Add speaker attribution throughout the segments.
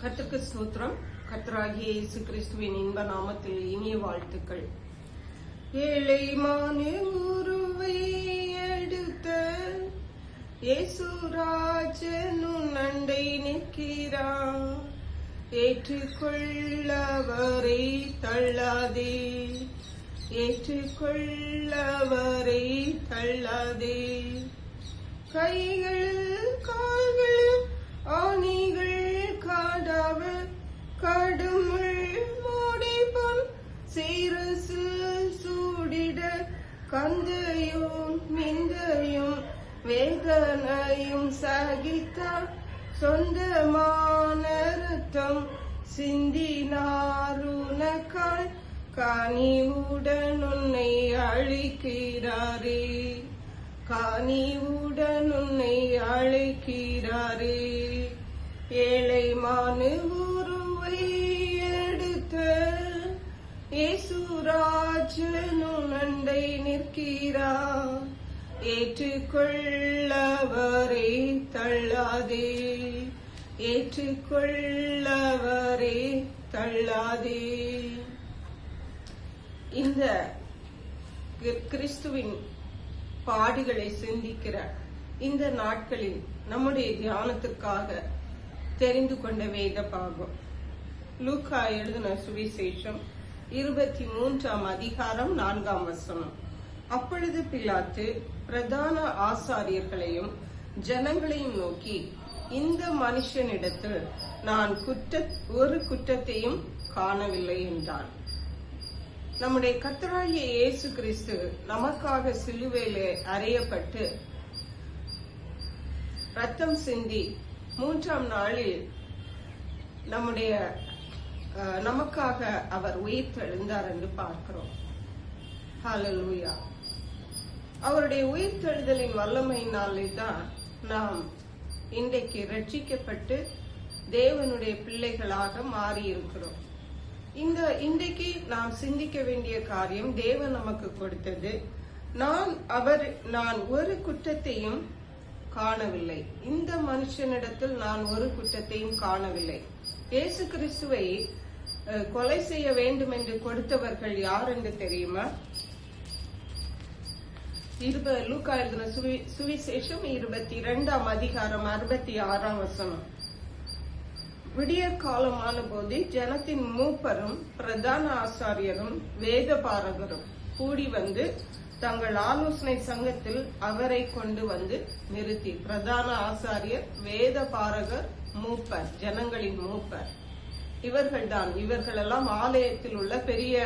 Speaker 1: கர்த்தருக்கு ஸ்தோத்திரம். கர்த்தராகிய இயேசு கிறிஸ்துவின் இன்ப நாமத்தில் இனிய வாழ்த்துக்கள். ஏழை மானு உருவை எடுத்த இயேசுராஜனு நண்டை நிற்கிறான். ஏற்றுக்கொள்ளவரை தள்ளாதே, ஏற்றுக்கொள்ளவரை தள்ளாதே. கைகளில் கால்களில் ஆணிகள் காடாவ கடுமுள் மூடிப்போன் சீரசில் சூடிட கந்தையும் மிந்தையும் வேதனையும் சகித்தார். சொந்தமான ரத்தம் சிந்தினார் உனக்காய், கனிவுடன் உன்னை அழைக்கிறாரே, கனிவுடன் உன்னை அழைக்கிறாரே. ஏழை மானு உருவை எடுத்த இயேசுராஜனு நண்டை நிற்கிறார். ஏற்றுக்கொள்ளவரை தள்ளாதே, ஏற்றுக்கொள்ளவரை தள்ளாதே. இந்த கிறிஸ்துவின் பாடுகளை சிந்திக்கிற இந்த நாட்களில் நம்முடைய தியானத்திற்காக தெரிந்து கொண்ட வேத பாகம் லூக்கா எழுதின சுவிசேஷம் 23ஆம் அதிகாரம் 4ஆம் வசனம். அப்பொழுது பிலாத்து பிரதான ஆசாரியர்களையும் ஜனங்களையும் நோக்கி, இந்த மனுஷனிடத்தில் நான் ஒரு குற்றத்தையும் காணவில்லை என்றான். நம்முடைய கர்த்தராகிய இயேசு கிறிஸ்து நமக்காக சிலுவையிலே அறையப்பட்டு ரத்தம் சிந்தி 3ஆம் நாளில் நமக்காக அவர் உயிர் தெழுந்தார் என்று பார்க்கிறோம். ஹல்லேலூயா. அவருடைய உயிர் தெழுதலின் வல்லமையினாலே தான் நாம் இன்றைக்கு ரட்சிக்கப்பட்டு தேவனுடைய பிள்ளைகளாக மாறி இருக்கிறோம். இன்றைக்கு நாம் சிந்திக்க வேண்டிய காரியம், தேவன் நமக்கு கொடுத்தது, நான் ஒரு குற்றத்தையும் காணவில்லை, இந்த மனுஷனிடத்தில் நான் ஒரு குற்றத்தையும் காணவில்லை. இயேசு கிறிஸ்துவை கொலை செய்ய வேண்டும் என்று கொடுத்தவர்கள் யார் என்று தெரியுமா? லூக்கா எழுதின சுவிசேஷம் 22ஆம் அதிகாரம் 66ஆம் வசனம். விடிய காலமான போது ஜனத்தின் மூப்பரும் பிரதான ஆசாரியரும் வேத பாரகரும் கூடி வந்து தங்கள் ஆலோசனை சங்கத்தில் அவரை கொண்டு வந்து நிறுத்தி, பிரதான ஆசாரியர், வேத பாரகர், மூப்பர், ஜனங்களின் மூப்பர், இவர்களெல்லாம் ஆலயத்தில் உள்ள பெரிய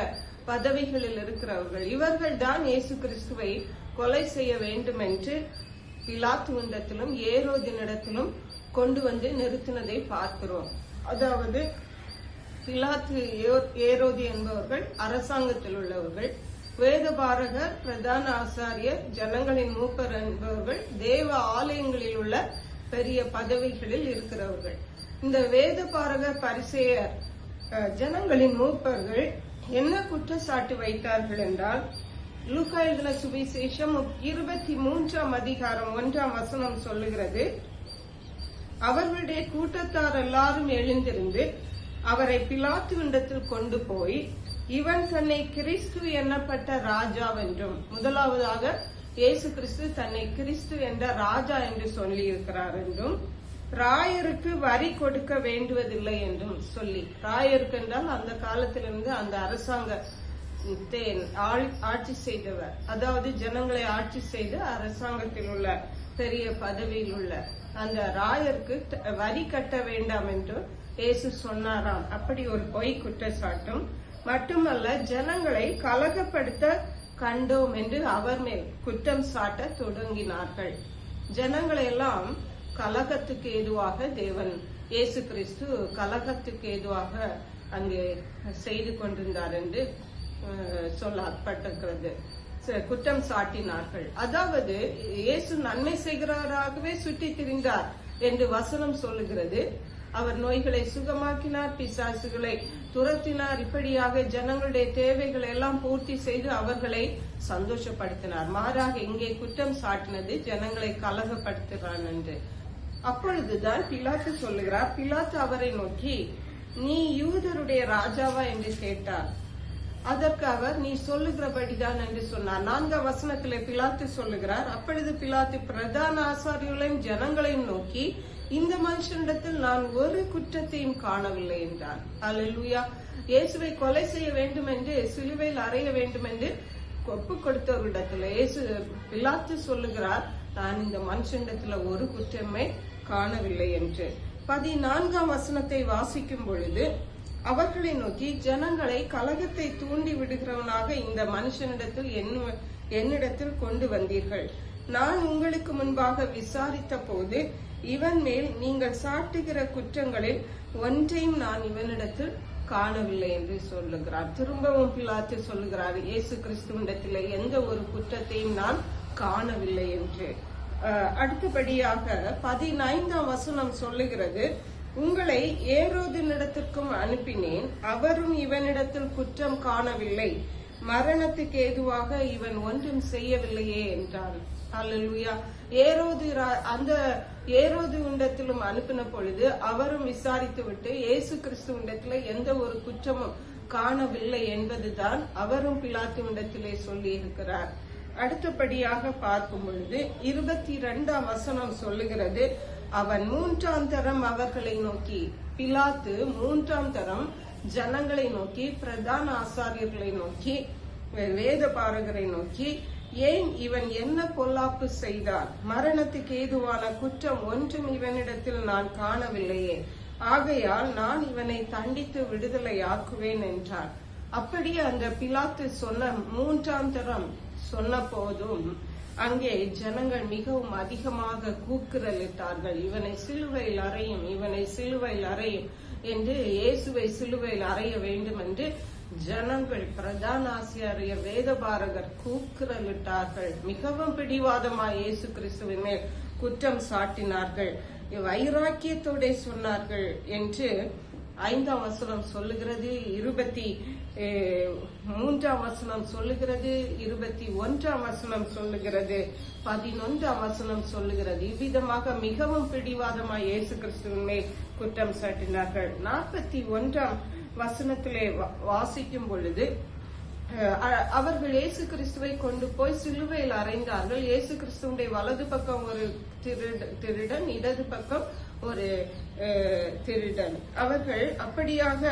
Speaker 1: பதவிகளில் இருக்கிறவர்கள். இவர்கள் தான் இயேசு கிறிஸ்துவை கொலை செய்ய வேண்டும் என்று பிலாத்துவிடத்திலும் ஏரோதினிடத்திலும் கொண்டு வந்து நிறுத்தினதை பார்க்கிறோம். அதாவது பிலாத்து, ஏரோதி என்பவர்கள் அரசாங்கத்தில் உள்ளவர்கள், வேதபாரகர், பிரதான ஆசாரியர், ஜனங்களின் மூப்பர் என்பவர்கள் தேவ ஆலயங்களில் உள்ள பெரிய பதவிகளில் இருக்கிறவர்கள். இந்த வேதபாரகர், பரிசேயர், ஜனங்களின் மூப்பர்கள் என்ன குற்றச்சாட்டு வைத்தார்கள் என்றால், லூக்கா எழுதின சுவிசேஷம் 23ஆம் அதிகாரம் 1ஆம் வசனம் சொல்லுகிறது, அவர்களுடைய கூட்டத்தார் எல்லாரும் எழுந்திருந்து அவரை பிலாத்துவிடத்தில் கொண்டு போய், இவன் தன்னை கிறிஸ்து எண்ணப்பட்ட ராஜாவென்றும், முதலாவதாக இயேசு கிறிஸ்து தன்னை கிறிஸ்து என்ற ராஜா என்று சொல்லி இருக்கிறார் என்றும், ராயருக்கு வரி கொடுக்க வேண்டுவதில்லை என்றும் சொல்லி, ராயருக்கு என்றால் அந்த காலத்திலிருந்து அந்த அரசாங்கத்தை ஆட்சி செய்தவர், அதாவது ஜனங்களை ஆட்சி செய்து அரசாங்கத்தில் உள்ள பெரிய பதவியில் உள்ள அந்த ராயருக்கு வரி கட்ட வேண்டாம் என்று இயேசு சொன்னாராம். அப்படி ஒரு பொய் குற்றச்சாட்டும் மட்டுமல்ல, ஜனங்களை கலகப்படுத்த கண்டோம் என்று அவர் மேல் குற்றம் சாட்ட தொடங்கினார்கள். ஜனங்களை எல்லாம் கலகத்துக்கு ஏதுவாக தேவன் இயேசு கிறிஸ்து கலகத்துக்கு ஏதுவாக அங்கே செய்து கொண்டிருந்தார் என்று சொல்லப்பட்டிருக்கிறது. குற்றம் சாட்டினார்கள். அதாவது இயேசு நன்மை செய்கிறாராகவே சுற்றி திரிந்தார் என்று வசனம் சொல்லுகிறது. அவர் நோய்களை சுகமாக்கினார், பிசாசுகளை துரத்தினார். இப்படியாக ஜனங்களுடைய தேவைகளை எல்லாம் பூர்த்தி செய்து அவர்களை சந்தோஷப்படுத்தினார். மாறாக இங்கே குற்றம் சாட்டினது ஜனங்களை கலகப்படுத்துகிறான் என்று. அப்பொழுதுதான் பிலாத்து சொல்லுகிறார். பிலாத்து அவரை நோக்கி, நீ யூதருடைய ராஜாவா என்று கேட்டார். அதற்கு அவர், நீ சொல்லுகிறபடிதான் என்று சொன்னார். 4ஆம் வசனத்திலே பிலாத்து சொல்லுகிறார், அப்பொழுது பிலாத்து பிரதான ஆசாரியர்களையும் ஜனங்களையும் நோக்கி, இந்த மனுஷனிடத்தில் நான் ஒரு குற்றத்தையும் காணவில்லை என்றார். அல்லேலூயா. இயேசுவை கொலை செய்ய வேண்டும் என்று, சிலுவையில் அறைய வேண்டும் என்று ஒப்பு கொடுத்தவரிடத்துல பிலாத்து சொல்லுகிறார், நான் இந்த மனுஷனிடத்துல ஒரு குற்றமே காணவில்லை என்று. 14ஆம் வசனத்தை வாசிக்கும் பொழுது, அவர்களை நோக்கி, ஜனங்களை கலகத்தை தூண்டி விடுகிறவனாக இந்த மனுஷனிடத்தில் என்னிடத்தில் கொண்டு வந்தீர்கள். நான் உங்களுக்கு முன்பாக விசாரித்த போது இவன் மேல் நீங்கள் சாட்டுகிற குற்றங்களில் ஒன்றையும் நான் இவனிடத்தில் காணவில்லை என்று சொல்லுகிறார். திரும்பவும் பிலாத்து சொல்லுகிறார், இயேசு கிறிஸ்துவிடத்தில் எந்த ஒரு குற்றத்தையும் நான் காணவில்லை என்று. அடுத்தபடியாக 15ஆம் வசனம் சொல்லுகிறது, உங்களை ஏரோதினிடத்திற்கும் அனுப்பினேன், அவரும் இவனிடத்தில் குற்றம் காணவில்லை, மரணத்துக்கு ஏதுவாக இவன் ஒன்றும் செய்யவில்லையே என்றார். அல்லேலூயா. அந்த ஏரோது இடத்திலும் அனுப்பின பொழுது அவரும் விசாரித்து விட்டு இயேசு கிறிஸ்துவிடத்துல எந்த ஒரு குற்றமும் காணவில்லை என்பதுதான் அவரும் பிலாத்து இடத்திலே சொல்லி இருக்கிறார். அடுத்தபடியாக பார்க்கும் பொழுது 22ஆம் வசனம் சொல்லுகிறது, அவன் 3ஆம் தரம் அவர்களை நோக்கி, பிலாத்து 3ஆம் தரம் ஜனங்களை நோக்கி, பிரதான ஆசாரியர்களை நோக்கி, வேத பாரகரை நோக்கி, ஏன் இவன் என்ன பொல்லாப்பு செய்தார்? மரணத்துக்கு ஏதுவான குற்றம் ஒன்றும் இவனிடத்தில் நான் காணவில்லையே, ஆகையால் நான் இவனை தண்டித்து விடுதலை ஆக்குவேன் என்றார். அப்படியே அந்த பிலாத்து சொன்ன 3ஆம் தரம் சொன்ன போதும் அங்கே ஜனங்கள் மிகவும் அதிகமாக கூக்குரலிட்டார்கள், இவனை சிலுவையில் அறையும், இவனை சிலுவையில் அறையும் என்று, இயேசுவை சிலுவையில் அறைய வேண்டும் என்று ஜனங்கள், பிரதான ஆசாரியர், வேதபாரகர் கூக்குரலிட்டார்கள். மிகவும் பிடிவாதமாய் இயேசு கிறிஸ்துவின் மேல் குற்றம் சாட்டினார்கள், வைராக்கியத்தோட சொன்னார்கள் என்று 5ஆம் வசனம் சொல்லுகிறது. 23ஆம் வசனம் சொல்லுகிறது, 21ஆம் வசனம் சொல்லுகிறது, 11ஆம் வசனம் சொல்லுகிறது. இவ்விதமாக மிகவும் பிடிவாதமாய் இயேசு கிறிஸ்துவின் மேல் குற்றம் சாட்டினார்கள். 41ஆம் வசனத்திலே வாசிக்கும் பொழுது, அவர்கள் இயேசு கிறிஸ்துவை கொண்டு போய் சிலுவையில் அறைந்தார்கள். இயேசு கிறிஸ்துவுடைய வலது பக்கம் ஒரு திருடன், இடது பக்கம் ஒரு திருடன். அவர்கள் அப்படியாக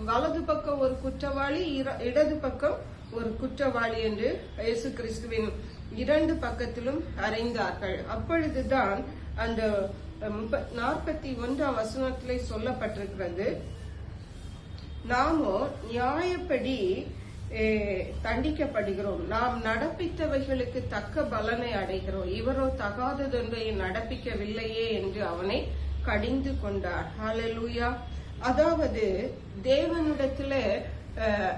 Speaker 1: வலது பக்கம் ஒரு குற்றவாளி, இடது பக்கம் ஒரு குற்றவாளி என்று இயேசு கிறிஸ்துவின் 2 பக்கத்திலும் அறைந்தார்கள். அப்பொழுதுதான் அந்த 41ஆம் வசனத்திலே சொல்லப்பட்டிருக்கிறது, நாமோ நியாயப்படி தண்டிக்கப்படுகிறோம், நாம் நடப்பித்தவைகளுக்கு தக்க பலனை அடைகிறோம், இவரோ தகாததொன்றை நடப்பிக்கவில்லையே என்று அவனை கடிந்து கொண்டார். ஹல்லேலூயா. அதாவது தேவனிடத்துல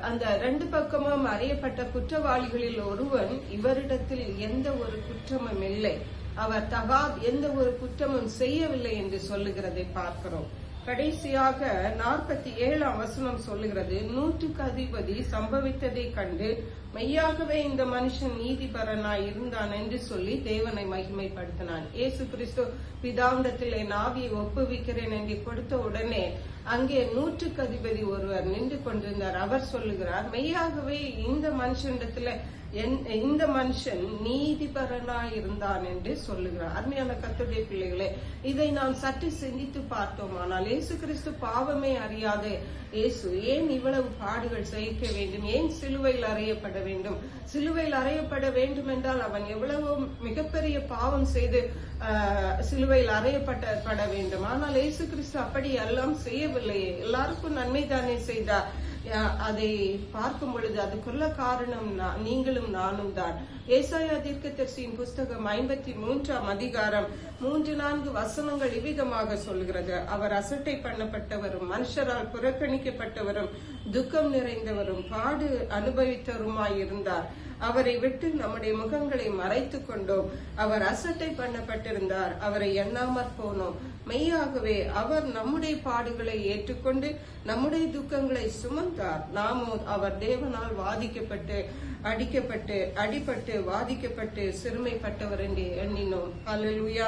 Speaker 1: அந்த 2 பக்கமும் அறியப்பட்ட குற்றவாளிகளில் ஒருவன், இவரிடத்தில் எந்த ஒரு குற்றமும் இல்லை, அவர் எந்த ஒரு குற்றமும் செய்யவில்லை என்று சொல்லுகிறதை பார்க்கிறோம். கடைசியாக 47ஆம் வசனம் சொல்லுகிறது, 100க்கு அதிபதி சம்பவித்ததை கண்டு மெய்யாகவே இந்த மனுஷன் நீதிபரனாய் இருந்தான் என்று சொல்லி தேவனை மகிமைப்படுத்தினான். இயேசு கிறிஸ்து பிதாவிடத்திலே நாவியை ஒப்புவிக்கிறேன் என்று கொடுத்த உடனே அங்கே 100க்கு அதிபதி ஒருவர் நின்று கொண்டிருந்தார். அவர் சொல்லுகிறார், மெய்யாகவே இந்த மனுஷனிடத்துல இந்த மனுஷன் நீதிபரனாய் இருந்தான் என்று சொல்லுகிறார். அருமையான கர்த்தருடைய பிள்ளைகளே, இதை நாம் சற்று சிந்தித்து பார்த்தோமானால், இயேசு கிறிஸ்து பாவமே அறியாத இயேசு ஏன் இவ்வளவு பாடுகள் சகிக்க வேண்டும்? ஏன் சிலுவையில் அறையப்பட வேண்டும்? சிலுவையில் அறையப்பட வேண்டும் என்றால் அவன் எவ்வளவு மிகப்பெரிய பாவம் செய்து சிலுவையில் அறையப்பட வேண்டும். ஆனால் இயேசு கிறிஸ்து அப்படி எல்லாம் செய்யவில்லையே, எல்லாருக்கும் நன்மை தானே செய்தார். அதை பார்க்கும் பொழுது அதுக்குள்ள காரணம் நீங்களும் நானும் தான். ஏசாயா தீர்க்கதரிசியின் புஸ்தகம் 53ஆம் அதிகாரம் 3-4 வசனங்கள் இவ்விதமாக சொல்கிறது, அவர் அசட்டை பண்ணப்பட்டவரும் மனுஷரால் புறக்கணிக்கப்பட்டவரும் துக்கம் நிறைந்தவரும் பாடு அனுபவித்தவருமாயிருந்தார். அவரை விட்டு நம்முடைய முகங்களை மறைத்துக் கொண்டோம். அவர் அசட்டை பண்ணப்பட்டிருந்தார், அவரை எண்ணாமற் போனோம். மெய்யாகவே அவர் நம்முடைய பாடுகளை ஏற்றுக்கொண்டு நம்முடைய துக்கங்களை சுமந்தார். நாமோ அவர் தேவனால் வாதிக்கப்பட்டு அடிபட்டு வாதிக்கப்பட்டு சிறுமைப்பட்டவர் என்று எண்ணினோம். அல்லேலூயா.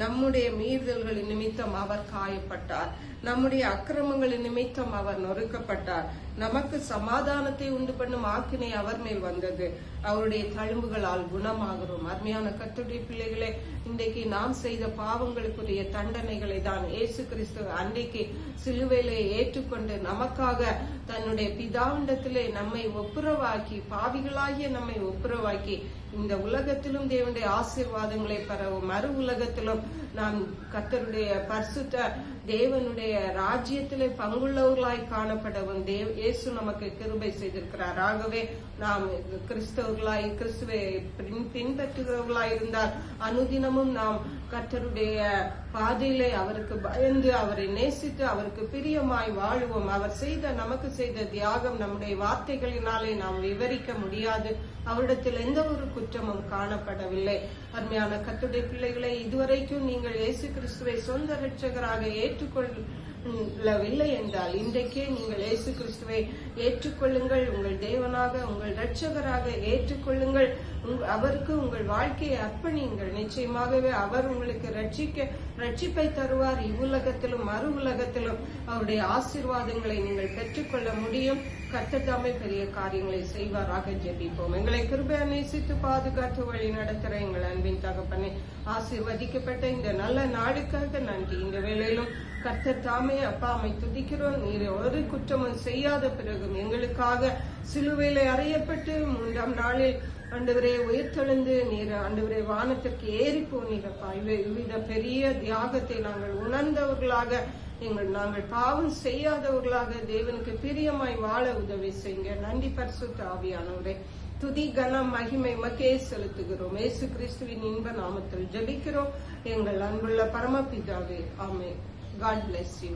Speaker 1: நம்முடைய மீறுதல்களின் நிமித்தம் அவர் காயப்பட்டார், நம்முடைய அக்கிரமங்களின் நிமித்தம் அவர் நொறுக்கப்பட்டார். நமக்கு சமாதானத்தை உண்டு பண்ணும் ஆக்கினை அவர் மேல் வந்தது, அவருடைய தழும்புகளால் குணமாகிறோம். அருமையான கர்த்தருடைய பிள்ளைகளே, இன்றைக்கு நாம் செய்த பாவங்களுக்குரிய தண்டனைகளை தான் இயேசு கிறிஸ்து அன்றைக்கு சிலுவையிலே ஏற்றுக்கொண்டு நமக்காக தன்னுடைய பிதாவிடத்திலே நம்மை ஒப்புரவாக்கி, பாவிகளாகிய நம்மை ஒப்புரவாக்கி, இந்த உலகத்திலும் தேவனுடைய ஆசீர்வாதங்களை பெறவும், மறு உலகத்திலும் நாம் கர்த்தருடைய பரிசுத்த தேவனுடைய ராஜ்யத்திலே பங்குள்ளவர்களாய் காணப்படவும் இயேசு நமக்கு கிருபை செய்திருக்கிறார். ஆகவே நாம் கிறிஸ்துவை பின்பற்றுகிறவர்களாய் இருந்தால் அனுதினமும் நாம் கர்த்தருடைய பாதையிலே அவருக்கு பயந்து, அவரை நேசித்து, அவருக்கு பிரியமாய் வாழுவோம். அவர் நமக்கு செய்த தியாகம் நம்முடைய வார்த்தைகளினாலே நாம் விவரிக்க முடியாது. அவரிடத்தில் எந்த ஒரு குற்றமும் காணப்படவில்லை. அருமையான கர்த்தருடைய பிள்ளைகளை, இதுவரைக்கும் நீங்கள் இயேசு கிறிஸ்துவை சொந்த இரட்சகராக ஏற்றுக்கொள்ளவில்லை என்றால் இன்றைக்கே நீங்கள் இயேசு கிறிஸ்துவை ஏற்றுக்கொள்ளுங்கள். உங்கள் தேவனாக, உங்கள் இரட்சகராக ஏற்றுக்கொள்ளுங்கள். அவருக்கு உங்கள் வாழ்க்கையை அர்ப்பணியுங்கள். நிச்சயமாகவே அவர் உங்களுக்கு ரட்சிப்பை தருவார். இவ்வுலகத்திலும் மறு உலகத்திலும் அவருடைய ஆசீர்வாதங்களை நீங்கள் பெற்றுக்கொள்ள முடியும். கர்த்தர் தாமே பெரிய காரியங்களை செய்வாராக. ஜெபிப்போம். எங்களை கிருபையா நேசித்து பாதுகாத்து வழி நடத்துற எங்கள் அன்பின் தகப்பனே, ஆசீர்வதிக்கப்பட்ட இந்த நல்ல நாளுக்காக நன்றி. இந்த வேளையிலும் கர்த்தர் தாமே அப்பா அம்மை துதிக்கிறோம். நீர் ஒரு குற்றமும் செய்யாத பிறகும் எங்களுக்காக சிலுவையிலே அறையப்பட்டு 3ஆம் நாளில் ஆண்டவரே உயிர்த்தெழுந்து நீர் ஆண்டவரே வானத்திற்கு ஏறி போனீரப்பா. இவ்வித பெரிய தியாகத்தை நாங்கள் உணர்ந்தவர்களாக, நாங்கள் பாவம் செய்யாதவர்களாக தேவனுக்கு பிரியமாய் வாழ உதவி செய்யுங்க. நன்றி பரிசுத்த ஆவியானவரே. துதி கனம் மகிமை உமக்கே செலுத்துகிறோம். இயேசு கிறிஸ்துவின் இன்ப நாமத்தில் ஜெபிக்கிறோம் எங்கள் அன்புள்ள பரமபிதாவே. ஆமென். God bless you.